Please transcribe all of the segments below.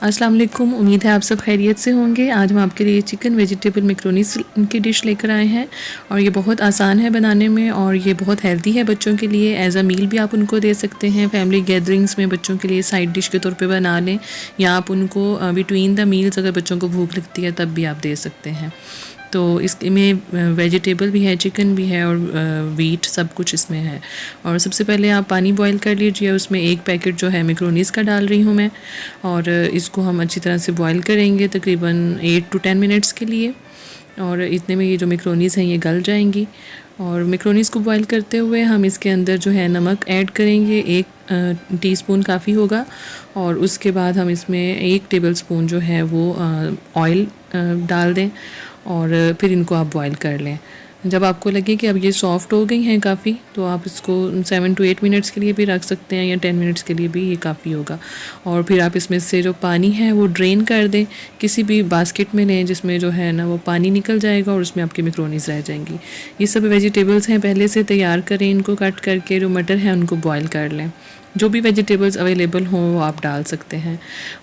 अस्सलाम वालेकुम। उम्मीद है आप सब खैरियत से होंगे। आज हम आपके लिए चिकन वेजिटेबल मैक्रोनी की डिश लेकर आए हैं और ये बहुत आसान है बनाने में और ये बहुत हेल्दी है बच्चों के लिए। एज अ मील भी आप उनको दे सकते हैं। फैमिली गैदरिंग्स में बच्चों के लिए साइड डिश के तौर पे बना लें या आप उनको बिटवीन द मील्स अगर बच्चों को भूख लगती है तब भी आप दे सकते हैं। तो इसमें वेजिटेबल भी है, चिकन भी है और वीट सब कुछ इसमें है। और सबसे पहले आप पानी बॉईल कर लीजिए, उसमें एक पैकेट जो है मैक्रोनीज़ का डाल रही हूँ मैं और इसको हम अच्छी तरह से बॉईल करेंगे तकरीबन 8 to 10 मिनट्स के लिए। और इतने में ये जो मैक्रोनीज़ हैं ये गल जाएंगी। और मैक्रोनीज़ को बॉईल करते हुए हम इसके अंदर जो है नमक ऐड करेंगे, 1 टीस्पून काफ़ी होगा। और उसके बाद हम इसमें 1 टेबलस्पून जो है वो ऑयल डाल दें और फिर इनको आप बॉईल कर लें। जब आपको लगे कि अब ये सॉफ़्ट हो गई हैं काफ़ी, तो आप इसको 7 to 8 मिनट्स के लिए भी रख सकते हैं या 10 मिनट्स के लिए भी ये काफ़ी होगा। और फिर आप इसमें से जो पानी है वो ड्रेन कर दें, किसी भी बास्केट में लें जिसमें जो है ना वो पानी निकल जाएगा और उसमें आपकी मैक्रोनीज़ रह जाएंगी। ये सब वेजिटेबल्स हैं पहले से तैयार करें, इनको कट करके जो मटर है उनको बॉयल कर लें। जो भी वेजिटेबल्स अवेलेबल हों वो आप डाल सकते हैं।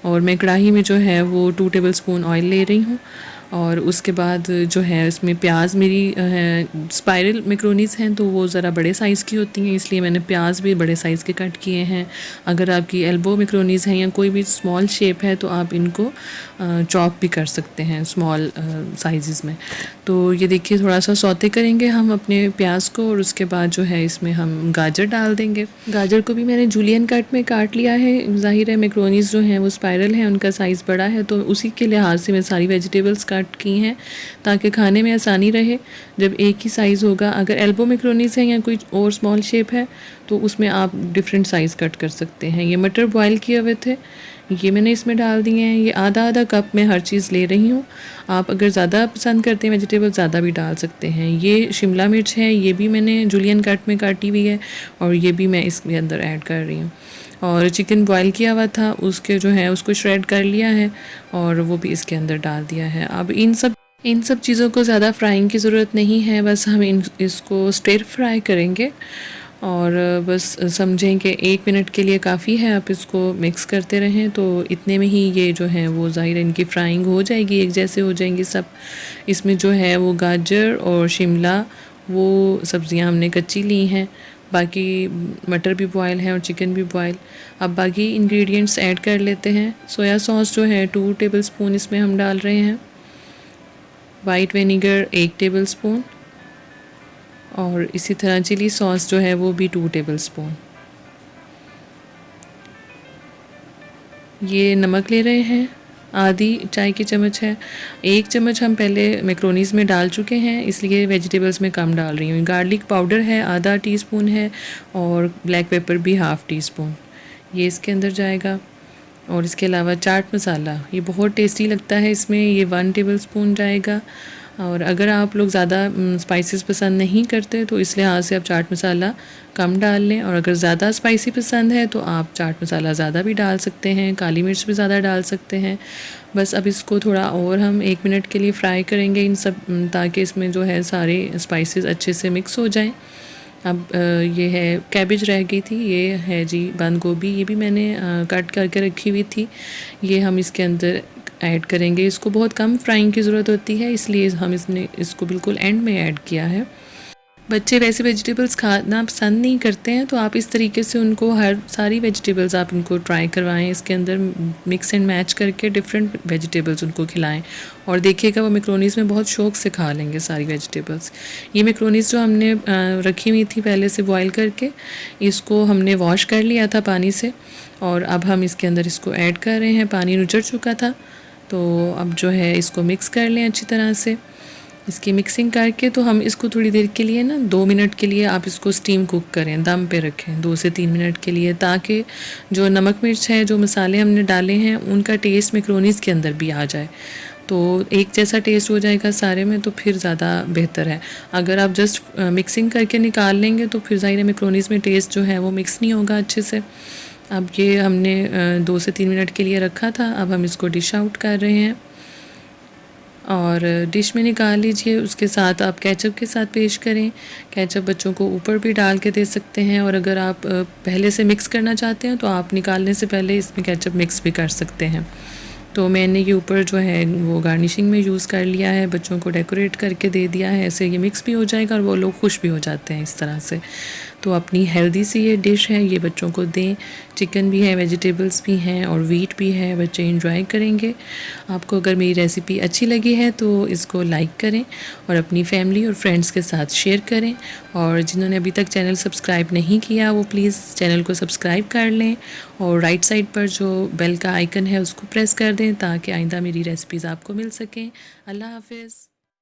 और मैं कढ़ाई में जो है वो 2 टेबलस्पून ऑयल ले रही हूँ और उसके बाद जो है इसमें प्याज मेरी स्पाइरल मैक्रोनीज़ हैं तो वो ज़रा बड़े साइज़ की होती हैं, इसलिए मैंने प्याज भी बड़े साइज़ के कट किए हैं। अगर आपकी एल्बो मैक्रोनीज़ हैं या कोई भी स्मॉल शेप है तो आप इनको चॉप भी कर सकते हैं स्मॉल साइज़ में। तो ये देखिए थोड़ा सा सौते करेंगे हम अपने प्याज को और उसके बाद जो है इसमें हम गाजर डाल देंगे। गाजर को भी मैंने जूलियन कट में काट लिया है। ज़ाहिर है मैक्रोनीज़ जो हैं वो स्पाइरल हैं, उनका साइज़ बड़ा है तो उसी के लिहाज से मैं सारी वेजिटेबल्स कट की हैं ताकि खाने में आसानी रहे जब एक ही साइज़ होगा। अगर एल्बो मैक्रोनीज़ है या कोई और स्मॉल शेप है तो उसमें आप डिफरेंट साइज़ कट कर सकते हैं। ये मटर बॉयल किए हुए थे, ये मैंने इसमें डाल दिए हैं। ये आधा आधा कप में हर चीज़ ले रही हूँ। आप अगर ज़्यादा पसंद करते हैं वेजिटेबल ज़्यादा भी डाल सकते हैं। ये शिमला मिर्च है, ये भी मैंने जूलियन कट में काटी हुई है और ये भी मैं इसके अंदर ऐड कर रही हूँ। और चिकन बॉयल किया हुआ था उसके जो है उसको श्रेड कर लिया है और वो भी इसके अंदर डाल दिया है। अब इन सब चीज़ों को ज़्यादा फ्राइंग की ज़रूरत नहीं है, बस हम इसको स्टिर फ्राई करेंगे और बस समझें कि 1 मिनट के लिए काफ़ी है। आप इसको मिक्स करते रहें तो इतने में ही ये जो है वो ज़ाहिर इनकी फ्राइंग हो जाएगी, एक जैसे हो जाएंगी सब। इसमें जो है वो गाजर और शिमला वो सब्ज़ियां हमने कच्ची ली हैं, बाकी मटर भी बॉयल है और चिकन भी बॉयल। अब बाकी इंग्रेडिएंट्स ऐड कर लेते हैं। सोया सॉस जो है 2 टेबलस्पून इसमें हम डाल रहे हैं, वाइट विनेगर 1 टेबलस्पून और इसी तरह चिली सॉस जो है वो भी 2 टेबलस्पून। ये नमक ले रहे हैं, आधी चाय की चम्मच है। 1 चम्मच हम पहले मैक्रोनीज़ में डाल चुके हैं इसलिए वेजिटेबल्स में कम डाल रही हूँ। गार्लिक पाउडर है आधा टीस्पून है और ब्लैक पेपर भी हाफ़ टीस्पून, ये इसके अंदर जाएगा। और इसके अलावा चाट मसाला, ये बहुत टेस्टी लगता है इसमें, ये 1 टेबलस्पून जाएगा। और अगर आप लोग ज़्यादा स्पाइसेस पसंद नहीं करते तो इस लिहाज से आप चाट मसाला कम डाल लें, और अगर ज़्यादा स्पाइसी पसंद है तो आप चाट मसाला ज़्यादा भी डाल सकते हैं, काली मिर्च भी ज़्यादा डाल सकते हैं। बस अब इसको थोड़ा और हम 1 मिनट के लिए फ्राई करेंगे इन सब, ताकि इसमें जो है सारे स्पाइसेस अच्छे से मिक्स हो जाएं। अब ये है कैबेज रह गई थी, ये है जी बंद गोभी, ये भी मैंने कट करके रखी हुई थी, ये हम इसके अंदर ऐड करेंगे। इसको बहुत कम फ्राइंग की ज़रूरत होती है इसलिए हम इसको बिल्कुल एंड में ऐड किया है। बच्चे वैसे वेजिटेबल्स खाना पसंद नहीं करते हैं तो आप इस तरीके से उनको सारी वेजिटेबल्स आप उनको ट्राई करवाएं, इसके अंदर मिक्स एंड मैच करके डिफरेंट वेजिटेबल्स उनको खिलाएं और देखिएगा वो मैक्रोनीज़ में बहुत शौक़ से खा लेंगे सारी वेजिटेबल्स। ये मैक्रोनीज़ जो हमने रखी हुई थी पहले से बॉयल करके, इसको हमने वॉश कर लिया था पानी से और अब हम इसके अंदर इसको ऐड कर रहे हैं। पानी नुचड़ चुका था तो अब जो है इसको मिक्स कर लें अच्छी तरह से। इसकी मिक्सिंग करके तो हम इसको थोड़ी देर के लिए ना 2 मिनट के लिए आप इसको स्टीम कुक करें, दम पे रखें 2 से 3 मिनट के लिए, ताकि जो नमक मिर्च है, जो मसाले हमने डाले हैं उनका टेस्ट मैक्रोनीज़ के अंदर भी आ जाए, तो एक जैसा टेस्ट हो जाएगा सारे में, तो फिर ज़्यादा बेहतर है। अगर आप जस्ट मिक्सिंग करके निकाल लेंगे तो फिर ज़ाहिर है मैक्रोनीज़ में टेस्ट जो है वो मिक्स नहीं होगा अच्छे से। अब ये हमने 2 से 3 मिनट के लिए रखा था, अब हम इसको डिश आउट कर रहे हैं और डिश में निकाल लीजिए। उसके साथ आप केचप के साथ पेश करें। केचप बच्चों को ऊपर भी डाल के दे सकते हैं और अगर आप पहले से मिक्स करना चाहते हैं तो आप निकालने से पहले इसमें केचप मिक्स भी कर सकते हैं। तो मैंने ये ऊपर जो है वो गार्निशिंग में यूज़ कर लिया है, बच्चों को डेकोरेट करके दे दिया है। ऐसे ये मिक्स भी हो जाएगा और वो लोग खुश भी हो जाते हैं इस तरह से। तो अपनी हेल्दी सी ये डिश है, ये बच्चों को दें। चिकन भी है, वेजिटेबल्स भी हैं और वीट भी है, बच्चे एंजॉय करेंगे। आपको अगर मेरी रेसिपी अच्छी लगी है तो इसको लाइक करें और अपनी फैमिली और फ्रेंड्स के साथ शेयर करें। और जिन्होंने अभी तक चैनल सब्सक्राइब नहीं किया वो प्लीज़ चैनल को सब्सक्राइब कर लें और राइट साइड पर जो बेल का आइकन है उसको प्रेस कर दें ताकि आइंदा मेरी रेसिपीज़ आपको मिल सकें। अल्लाह हाफ़िज़।